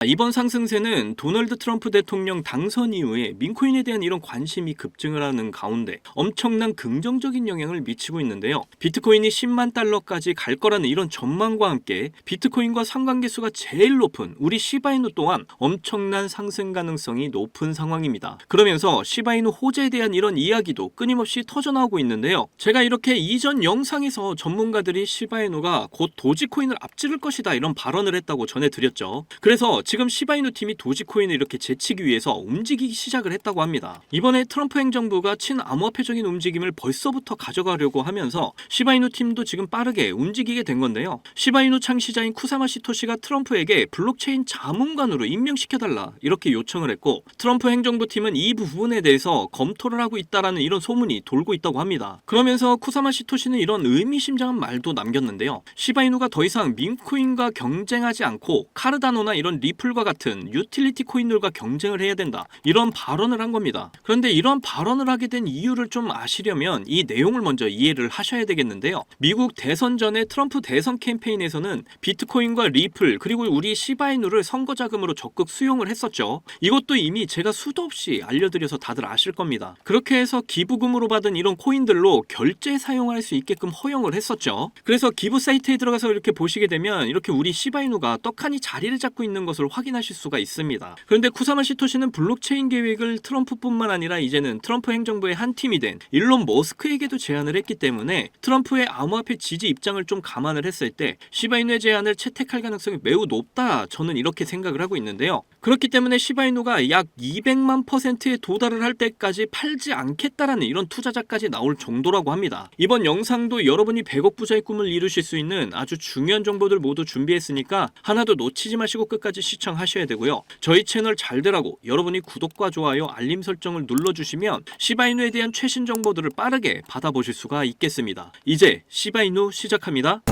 이번 상승세는 도널드 트럼프 대통령 당선 이후에 민코인에 대한 이런 관심이 급증을 하는 가운데 엄청난 긍정적인 영향을 미치고 있는데요. 비트코인이 10만 달러까지 갈 거라는 이런 전망과 함께 비트코인과 상관계수가 제일 높은 우리 시바이누 또한 엄청난 상승 가능성이 높은 상황입니다. 그러면서 시바이누 호재에 대한 이런 이야기도 끊임없이 터져나오고 있는데요. 제가 이렇게 이전 영상에서 전문가들이 시바이누가 곧 도지코인을 앞지를 것이다 이런 발언을 했다고 전해드렸죠. 그래서 지금 시바이누 팀이 도지코인을 이렇게 제치기 위해서 움직이기 시작을 했다고 합니다. 이번에 트럼프 행정부가 친암호화폐적인 움직임을 벌써부터 가져가려고 하면서 시바이누 팀도 지금 빠르게 움직이게 된 건데요. 시바이누 창시자인 쿠사마 시토시가 트럼프에게 블록체인 자문관으로 임명시켜달라 이렇게 요청을 했고, 트럼프 행정부 팀은 이 부분에 대해서 검토를 하고 있다라는 이런 소문이 돌고 있다고 합니다. 그러면서 쿠사마 시토시는 이런 의미심장한 말도 남겼는데요. 시바이누가 더 이상 민코인과 경쟁하지 않고 카르다노나 이런 리플과 같은 유틸리티 코인들과 경쟁을 해야 된다 이런 발언을 한 겁니다. 그런데 이런 발언을 하게 된 이유를 좀 아시려면 이 내용을 먼저 이해를 하셔야 되겠는데요. 미국 대선 전에 트럼프 대선 캠페인에서는 비트코인과 리플 그리고 우리 시바이누를 선거 자금으로 적극 수용을 했었죠. 이것도 이미 제가 수도 없이 알려드려서 다들 아실 겁니다. 그렇게 해서 기부금으로 받은 이런 코인들로 결제 사용할 수 있게끔 허용을 했었죠. 그래서 기부 사이트에 들어가서 이렇게 보시게 되면 이렇게 우리 시바이누가 떡하니 자리를 잡고 있는 것을 확인하실 수가 있습니다. 그런데 쿠사마 시토시는 블록체인 계획을 트럼프뿐만 아니라 이제는 트럼프 행정부의 한 팀이 된 일론 머스크에게도 제안을 했기 때문에 트럼프의 암호화폐 지지 입장을 좀 감안을 했을 때 시바이누의 제안을 채택할 가능성이 매우 높다, 저는 이렇게 생각을 하고 있는데요. 그렇기 때문에 시바이누가 약 200만 %에 도달을 할 때까지 팔지 않겠다라는 이런 투자자까지 나올 정도라고 합니다. 이번 영상도 여러분이 100억 부자의 꿈을 이루실 수 있는 아주 중요한 정보들 모두 준비했으니까 하나도 놓치지 마시고 끝까지 시청하셔야 되고요. 저희 채널 잘 되라고 여러분이 구독과 좋아요, 알림 설정을 눌러주시면 시바이누에 대한 최신 정보들을 빠르게 받아보실 수가 있겠습니다. 이제 시바이누 시작합니다.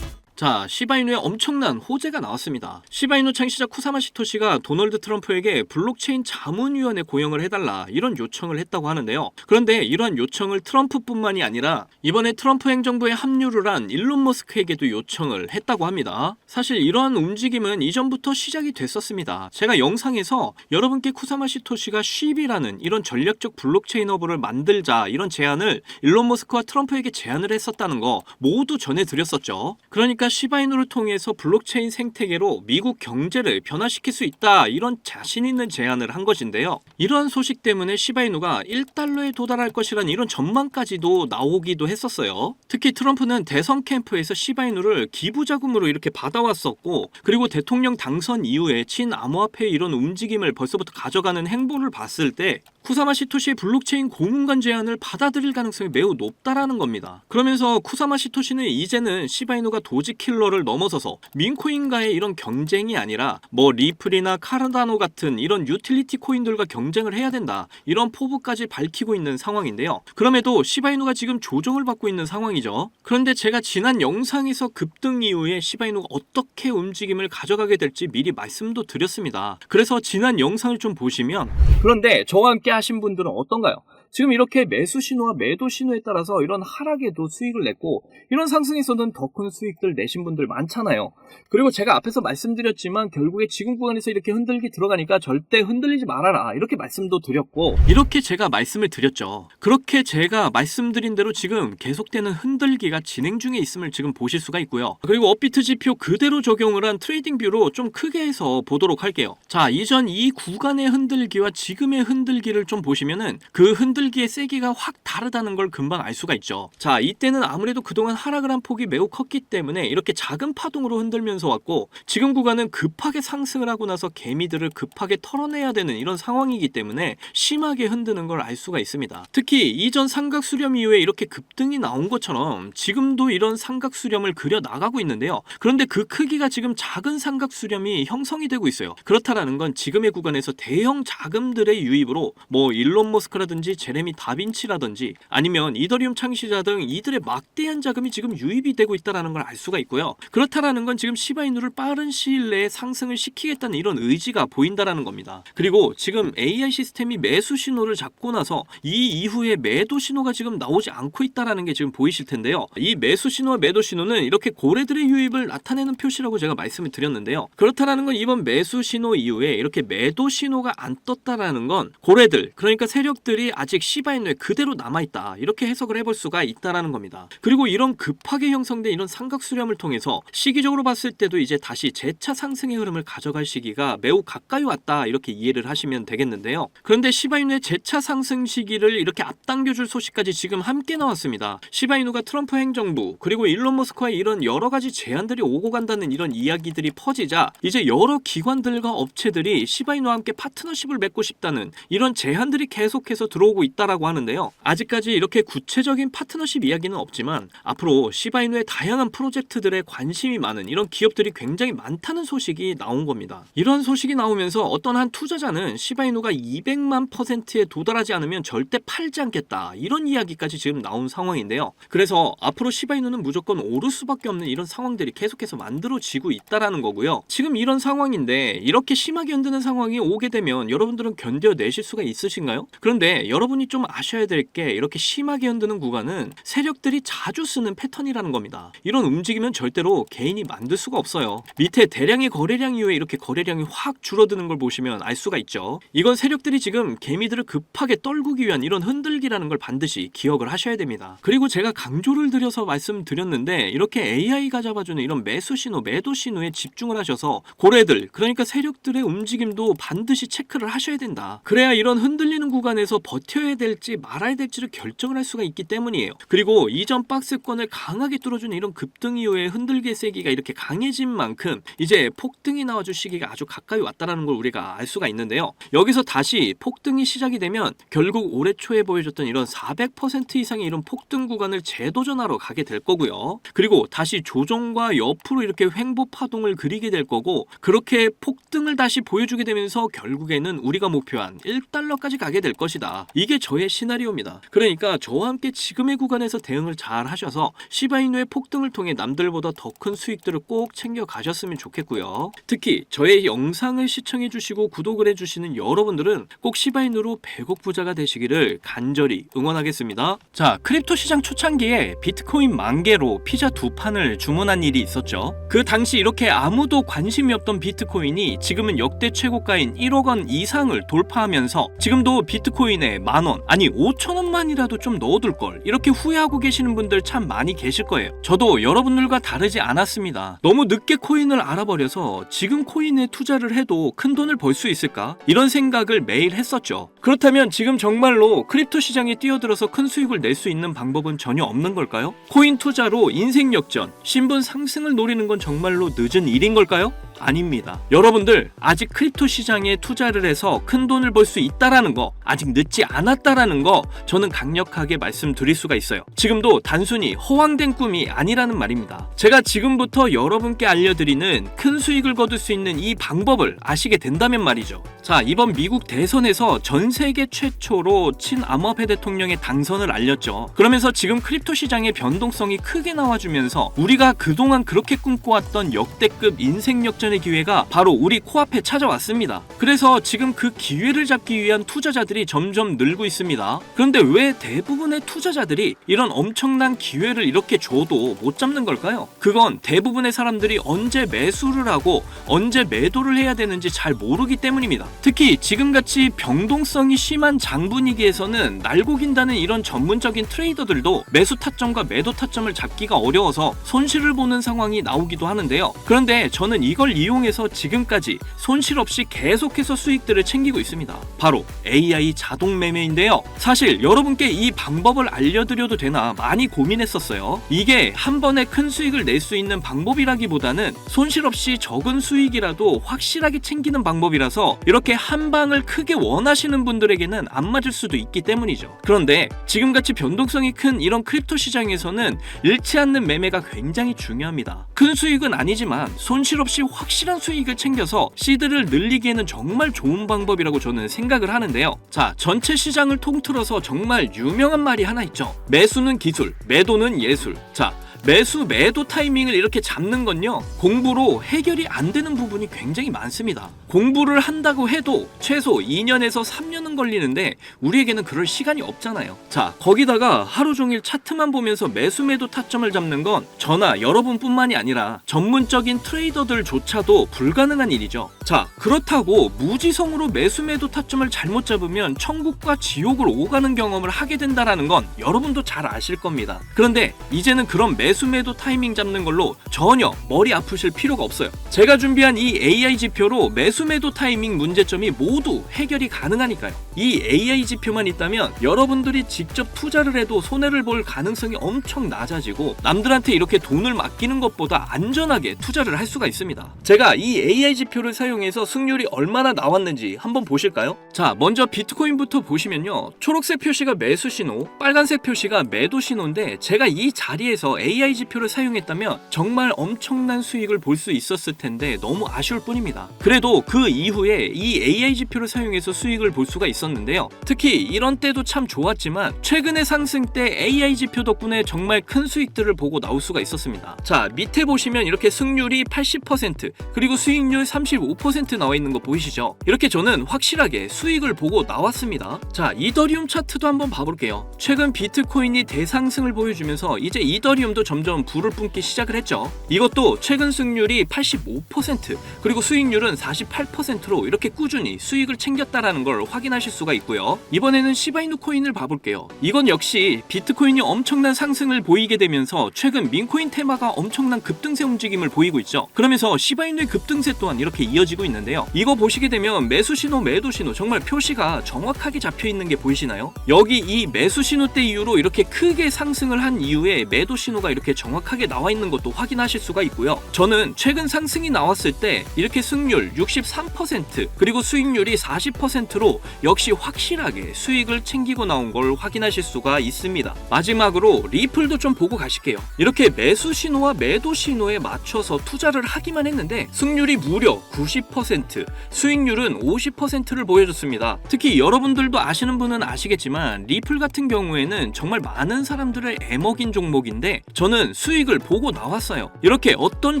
자, 시바이누의 엄청난 호재가 나왔습니다. 시바이누 창시자 쿠사마 시토시가 도널드 트럼프에게 블록체인 자문위원회 고용을 해달라 이런 요청을 했다고 하는데요. 그런데 이러한 요청을 트럼프뿐만이 아니라 이번에 트럼프 행정부에 합류를 한 일론 머스크에게도 요청을 했다고 합니다. 사실 이러한 움직임은 이전부터 시작이 됐었습니다. 제가 영상에서 여러분께 쿠사마 시토시가 쉽이라는 이런 전략적 블록체인 허브를 만들자 이런 제안을 일론 머스크와 트럼프에게 제안을 했었다는 거 모두 전해드렸었죠. 그러니까 시바이누를 통해서 블록체인 생태계로 미국 경제를 변화시킬 수 있다 이런 자신 있는 제안을 한 것인데요. 이러한 소식 때문에 시바이누가 1달러에 도달할 것이라는 이런 전망까지도 나오기도 했었어요. 특히 트럼프는 대선 캠프에서 시바이누를 기부자금으로 이렇게 받아왔었고, 그리고 대통령 당선 이후에 친암호화폐의 이런 움직임을 벌써부터 가져가는 행보를 봤을 때 쿠사마 시토시의 블록체인 고문관 제안을 받아들일 가능성이 매우 높다라는 겁니다. 그러면서 쿠사마 시토시는 이제는 시바이누가 도지킬러를 넘어서서 민코인과의 이런 경쟁이 아니라 리플이나 카르다노 같은 이런 유틸리티 코인들과 경쟁을 해야 된다 이런 포부까지 밝히고 있는 상황인데요. 그럼에도 시바이누가 지금 조정을 받고 있는 상황이죠. 그런데 제가 지난 영상에서 급등 이후에 시바이누가 어떻게 움직임을 가져가게 될지 미리 말씀도 드렸습니다. 그래서 지난 영상을 좀 보시면, 그런데 저와 함께 하신 분들은 어떤가요? 지금 이렇게 매수 신호와 매도 신호에 따라서 이런 하락에도 수익을 냈고 이런 상승에서는 더 큰 수익들 내신 분들 많잖아요. 그리고 제가 앞에서 말씀드렸지만 결국에 지금 구간에서 이렇게 흔들기 들어가니까 절대 흔들리지 말아라 이렇게 말씀도 드렸고, 이렇게 제가 말씀을 드렸죠. 그렇게 제가 말씀드린 대로 지금 계속되는 흔들기가 진행 중에 있음을 지금 보실 수가 있고요. 그리고 업비트 지표 그대로 적용을 한 트레이딩 뷰로 좀 크게 해서 보도록 할게요. 자, 이전 이 구간의 흔들기와 지금의 흔들기를 좀 보시면은 그 흔들기의 세기가 확 다르다는 걸 금방 알 수가 있죠. 자, 이때는 아무래도 그동안 하락을 한 폭이 매우 컸기 때문에 이렇게 작은 파동으로 흔들면서 왔고, 지금 구간은 급하게 상승을 하고 나서 개미들을 급하게 털어내야 되는 이런 상황이기 때문에 심하게 흔드는 걸 알 수가 있습니다. 특히 이전 삼각 수렴 이후에 이렇게 급등이 나온 것처럼 지금도 이런 삼각 수렴을 그려 나가고 있는데요. 그런데 그 크기가 지금 작은 삼각 수렴이 형성이 되고 있어요. 그렇다라는 건 지금의 구간에서 대형 자금들의 유입으로 일론 머스크라든지 제레미 다빈치라든지 아니면 이더리움 창시자 등 이들의 막대한 자금이 지금 유입이 되고 있다는 걸 알 수가 있고요. 그렇다라는 건 지금 시바이누를 빠른 시일 내에 상승을 시키겠다는 이런 의지가 보인다라는 겁니다. 그리고 지금 AI 시스템이 매수 신호를 잡고 나서 이 이후에 매도 신호가 지금 나오지 않고 있다는 게 지금 보이실 텐데요. 이 매수 신호와 매도 신호는 이렇게 고래들의 유입을 나타내는 표시라고 제가 말씀을 드렸는데요. 그렇다라는 건 이번 매수 신호 이후에 이렇게 매도 신호가 안 떴다라는 건 고래들, 그러니까 세력들이 아직 시바이누에 그대로 남아있다, 이렇게 해석을 해볼 수가 있다라는 겁니다. 그리고 이런 급하게 형성된 이런 삼각 수렴을 통해서 시기적으로 봤을 때도 이제 다시 재차 상승의 흐름을 가져갈 시기가 매우 가까이 왔다, 이렇게 이해를 하시면 되겠는데요. 그런데 시바이누의 재차 상승 시기를 이렇게 앞당겨줄 소식까지 지금 함께 나왔습니다. 시바이누가 트럼프 행정부 그리고 일론 머스크와의 이런 여러 가지 제안들이 오고 간다는 이런 이야기들이 퍼지자 이제 여러 기관들과 업체들이 시바이누와 함께 파트너십을 맺고 싶다는 이런 제안들이 계속해서 들어오고 있다라고 하는데요. 아직까지 이렇게 구체적인 파트너십 이야기는 없지만 앞으로 시바이누의 다양한 프로젝트들에 관심이 많은 이런 기업들이 굉장히 많다는 소식이 나온 겁니다. 이런 소식이 나오면서 어떤 한 투자자는 시바이누가 200만 %에 도달하지 않으면 절대 팔지 않겠다, 이런 이야기까지 지금 나온 상황인데요. 그래서 앞으로 시바이누는 무조건 오를 수밖에 없는 이런 상황들이 계속해서 만들어지고 있다라는 거고요. 지금 이런 상황인데 이렇게 심하게 흔드는 상황이 오게 되면 여러분들은 견뎌내실 수가 있으신가요? 그런데 여러분이 좀 아셔야 될 게 이렇게 심하게 흔드는 구간은 세력들이 자주 쓰는 패턴이라는 겁니다. 이런 움직임은 절대로 개인이 만들 수가 없어요. 밑에 대량의 거래량 이후에 이렇게 거래량이 확 줄어드는 걸 보시면 알 수가 있죠. 이건 세력들이 지금 개미들을 급하게 떨구기 위한 이런 흔들기라는 걸 반드시 기억을 하셔야 됩니다. 그리고 제가 강조를 드려서 말씀드렸는데 이렇게 AI가 잡아주는 이런 매수 신호, 매도 신호에 집중을 하셔서 고래들, 그러니까 세력들의 움직임도 반드시 체크를 하셔야 된다. 그래야 이런 흔들리는 구간에서 버텨야 될지 말아야 될지를 결정을 할 수가 있기 때문이에요. 그리고 이전 박스권을 강하게 뚫어주는 이런 급등 이후에 흔들기의 세기가 이렇게 강해진 만큼 이제 폭등이 나와줄 시기가 아주 가까이 왔다는 걸 우리가 알 수가 있는데요. 여기서 다시 폭등이 시작이 되면 결국 올해 초에 보여줬던 이런 400% 이상의 이런 폭등 구간을 재도전하러 가게 될 거고요. 그리고 다시 조정과 옆으로 이렇게 횡보 파동을 그리게 될 거고, 그렇게 폭등을 다시 보여주게 되면서 결국에는 우리가 목표한 1달러까지 가게 될 것이다. 이게 저의 시나리오입니다. 그러니까 저와 함께 지금의 구간에서 대응을 잘 하셔서 시바이누의 폭등을 통해 남들보다 더 큰 수익들을 꼭 챙겨 가셨으면 좋겠고요. 특히 저의 영상을 시청해 주시고 구독을 해주시는 여러분들은 꼭 시바이누로 100억 부자가 되시기를 간절히 응원하겠습니다. 자, 크립토 시장 초창기에 비트코인 10,000개로 피자 2판을 주문한 일이 있었죠. 그 당시 이렇게 아무도 관심이 없던 비트코인이 지금은 역대 최고가인 1억 원 이상을 돌파하면서 지금도 비트코인에 10,000원, 아니 5,000원만이라도 좀 넣어둘걸, 이렇게 후회하고 계시는 분들 참 많이 계실 거예요. 저도 여러분들과 다르지 않았습니다. 너무 늦게 코인을 알아버려서 지금 코인에 투자를 해도 큰 돈을 벌 수 있을까? 이런 생각을 매일 했었죠. 그렇다면 지금 정말로 크립토 시장에 뛰어들어서 큰 수익을 낼 수 있는 방법은 전혀 없는 걸까요? 코인 투자로 인생 역전, 신분 상승을 노리는 건 정말로 늦은 일인 걸까요? 아닙니다. 여러분들 아직 크립토 시장에 투자를 해서 큰 돈을 벌 수 있다라는 거, 아직 늦지 않았다라는 거 저는 강력하게 말씀드릴 수가 있어요. 지금도 단순히 허황된 꿈이 아니라는 말입니다. 제가 지금부터 여러분께 알려드리는 큰 수익을 거둘 수 있는 이 방법을 아시게 된다면 말이죠. 자, 이번 미국 대선에서 전 세계 최초로 친암호화폐 대통령의 당선을 알렸죠. 그러면서 지금 크립토 시장의 변동성이 크게 나와주면서 우리가 그동안 그렇게 꿈꿔왔던 역대급 인생 역전의 기회가 바로 우리 코앞에 찾아왔습니다. 그래서 지금 그 기회를 잡기 위한 투자자들이 점점 늘고 있습니다. 그런데 왜 대부분의 투자자들이 이런 엄청난 기회를 이렇게 줘도 못 잡는 걸까요? 그건 대부분의 사람들이 언제 매수를 하고 언제 매도를 해야 되는지 잘 모르기 때문입니다. 특히 지금같이 변동성이 심한 장 분위기에서는 날고 긴다는 이런 전문적인 트레이더들도 매수 타점과 매도 타점을 잡기가 어려워서 손실을 보는 상황이 나오기도 하는데요. 그런데 저는 이걸 이용해서 지금까지 손실 없이 계속해서 수익들을 챙기고 있습니다. 바로 AI 자동 매매인데요. 사실 여러분께 이 방법을 알려드려도 되나 많이 고민했었어요. 이게 한 번에 큰 수익을 낼 수 있는 방법이라기보다는 손실 없이 적은 수익이라도 확실하게 챙기는 방법이라서 이렇게 한 방을 크게 원하시는 분들에게는 안 맞을 수도 있기 때문이죠. 그런데 지금같이 변동성이 큰 이런 크립토 시장에서는 잃지 않는 매매가 굉장히 중요합니다. 큰 수익은 아니지만 손실 없이 확실한 수익을 챙겨서 시드를 늘리기에는 정말 좋은 방법이라고 저는 생각을 하는데요. 자, 전체 시장 시장을 통틀어서 정말 유명한 말이 하나 있죠. 매수는 기술, 매도는 예술. 자, 매수, 매도 타이밍을 이렇게 잡는 건요, 공부로 해결이 안 되는 부분이 굉장히 많습니다. 공부를 한다고 해도 최소 2년에서 3년은 걸리는데 우리에게는 그럴 시간이 없잖아요. 자, 거기다가 하루 종일 차트만 보면서 매수, 매도 타점을 잡는 건 저나 여러분뿐만이 아니라 전문적인 트레이더들조차도 불가능한 일이죠. 자, 그렇다고 무지성으로 매수, 매도 타점을 잘못 잡으면 천국과 지옥을 오가는 경험을 하게 된다는 건 여러분도 잘 아실 겁니다. 그런데 이제는 그런 매수, 매도 타이밍 잡는 걸로 전혀 머리 아프실 필요가 없어요. 제가 준비한 이 AI 지표로 매수, 매도 타이밍 문제점이 모두 해결이 가능하니까요. 이 AI 지표만 있다면 여러분들이 직접 투자를 해도 손해를 볼 가능성이 엄청 낮아지고 남들한테 이렇게 돈을 맡기는 것보다 안전하게 투자를 할 수가 있습니다. 제가 이 AI 지표를 사용해서 승률이 얼마나 나왔는지 한번 보실까요? 자, 먼저 비트코인부터 보시면요, 초록색 표시가 매수 신호, 빨간색 표시가 매도 신호인데 제가 이 자리에서 AI 지표를 사용했다면 정말 엄청난 수익을 볼 수 있었을 텐데 너무 아쉬울 뿐입니다. 그래도 그 이후에 이 AI 지표를 사용해서 수익을 볼 수가 있었는데요, 특히 이런 때도 참 좋았지만 최근의 상승 때 AI 지표 덕분에 정말 큰 수익들을 보고 나올 수가 있었습니다. 자, 밑에 보시면 이렇게 승률이 80% 그리고 수익률 35% 나와 있는 거 보이시죠? 이렇게 저는 확실하게 수익을 보고 나왔습니다. 자, 이더리움 차트도 한번 봐볼게요. 최근 비트코인이 대상승을 보여주면서 이제 이더리움도 점점 불을 뿜기 시작을 했죠. 이것도 최근 승률이 85% 그리고 수익률은 48%로 이렇게 꾸준히 수익을 챙겼다라는 걸 확인하실 수가 있고요. 이번에는 시바이누 코인을 봐볼게요. 이건 역시 비트코인이 엄청난 상승을 보이게 되면서 최근 민코인 테마가 엄청난 급등세 움직임을 보이고 있죠. 그러면서 시바이누의 급등세 또한 이렇게 이어지고 있는데요, 이거 보시게 되면 매수 신호, 매도 신호 정말 표시가 정확하게 잡혀 있는 게 보이시나요? 여기 이 매수 신호 때 이후로 이렇게 크게 상승을 한 이후에 매도 신호가 이렇게 정확하게 나와 있는 것도 확인하실 수가 있고요. 저는 최근 상승이 나왔을 때 이렇게 승률 63% 그리고 수익률이 40%로 역시 확실하게 수익을 챙기고 나온 걸 확인하실 수가 있습니다. 마지막으로 리플도 좀 보고 가실게요. 이렇게 매수 신호와 매도 신호에 맞춰서 투자를 하기만 했는데 승률이 무려 90%, 수익률은 50%를 보여줬습니다. 특히 여러분들도 아시는 분은 아시겠지만 리플 같은 경우에는 정말 많은 사람들을 애먹인 종목인데 저는 수익을 보고 나왔어요. 이렇게 어떤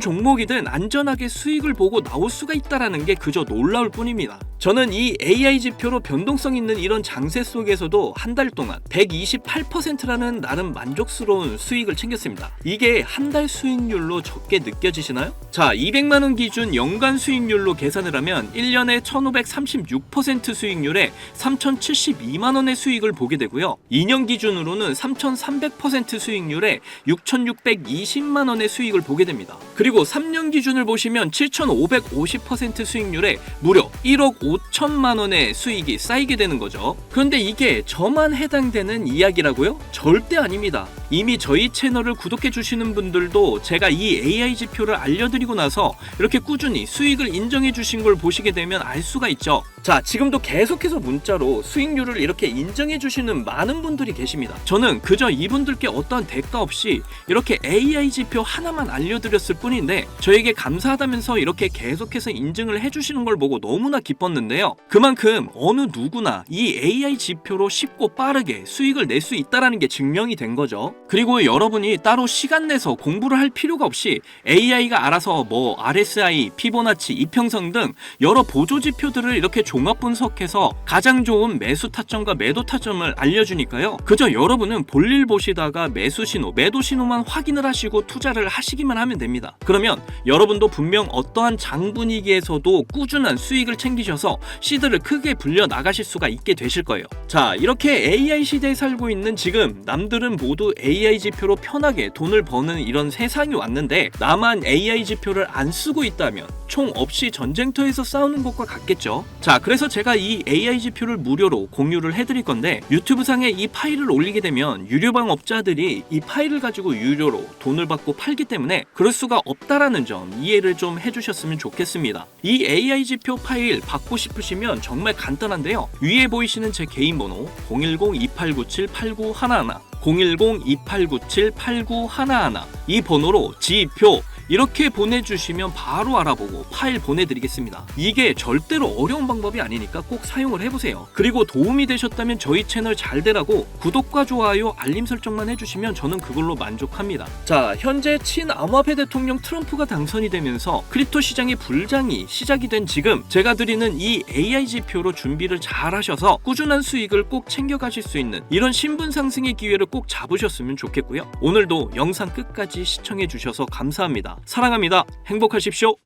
종목이든 안전하게 수익을 보고 나올 수가 있다는 게 그저 놀라울 뿐입니다. 저는 이 AI 지표로 변동성 있는 이런 장세 속에서도 한 달 동안 128%라는 나름 만족스러운 수익을 챙겼습니다. 이게 한 달 수익률로 적게 느껴지시나요? 자, 200만원 기준 연간 수익률로 계산을 하면 1년에 1536% 수익률에 3072만원의 수익을 보게 되고요. 2년 기준으로는 3300% 수익률에 6620만원의 수익을 보게 됩니다. 그리고 3년 기준을 보시면 7550% 수익률에 무려 1억 5천만원의 수익이 쌓이게 되는 거죠. 그런데 이게 저만 해당되는 이야기라고요? 절대 아닙니다. 이미 저희 채널을 구독해 주시는 분들도 제가 이 AI 지표를 알려드리고 나서 이렇게 꾸준히 수익을 인정해 주신 걸 보시게 되면 알 수가 있죠. 자, 지금도 계속해서 문자로 수익률을 이렇게 인정해 주시는 많은 분들이 계십니다. 저는 그저 이분들께 어떠한 대가 없이 이렇게 AI 지표 하나만 알려드렸을 뿐인데 저에게 감사하다면서 이렇게 계속해서 인증을 해주시는 걸 보고 너무나 기뻤는데요, 그만큼 어느 누구나 이 AI 지표로 쉽고 빠르게 수익을 낼 수 있다는 게 증명이 된 거죠. 그리고 여러분이 따로 시간 내서 공부를 할 필요가 없이 AI가 알아서 뭐 RSI, 피보나치, 이평선 등 여러 보조 지표들을 이렇게 종합 분석해서 가장 좋은 매수 타점과 매도 타점을 알려주니까요, 그저 여러분은 볼일 보시다가 매수 신호, 매도 신호만 확인을 하시고 투자를 하시기만 하면 됩니다. 그러면 여러분도 분명 어떠한 장 분위기에서도 꾸준한 수익을 챙기셔서 시드를 크게 불려 나가실 수가 있게 되실 거예요. 자, 이렇게 AI 시대에 살고 있는 지금 남들은 모두 AI 지표로 편하게 돈을 버는 이런 세상이 왔는데 나만 AI 지표를 안 쓰고 있다면 총 없이 전쟁터에서 싸우는 것과 같겠죠. 자, 그래서 제가 이 AI 지표를 무료로 공유를 해드릴 건데 유튜브 상에 이 파일을 올리게 되면 유료방 업자들이 이 파일을 가지고 유료로 돈을 받고 팔기 때문에 그럴 수가 없다라는 점 이해를 좀 해주셨으면 좋겠습니다. 이 AI 지표 파일 받고 싶으시면 정말 간단한데요, 위에 보이시는 제 개인 번호 010-2897-8911 010-2897-8911 이 번호로 지표 이렇게 보내주시면 바로 알아보고 파일 보내드리겠습니다. 이게 절대로 어려운 방법이 아니니까 꼭 사용을 해보세요. 그리고 도움이 되셨다면 저희 채널 잘 되라고 구독과 좋아요, 알림 설정만 해주시면 저는 그걸로 만족합니다. 자, 현재 친암호화폐 대통령 트럼프가 당선이 되면서 크립토 시장의 불장이 시작이 된 지금 제가 드리는 이 AI 지표로 준비를 잘 하셔서 꾸준한 수익을 꼭 챙겨가실 수 있는 이런 신분 상승의 기회를 꼭 잡으셨으면 좋겠고요. 오늘도 영상 끝까지 시청해 주셔서 감사합니다. 사랑합니다. 행복하십시오.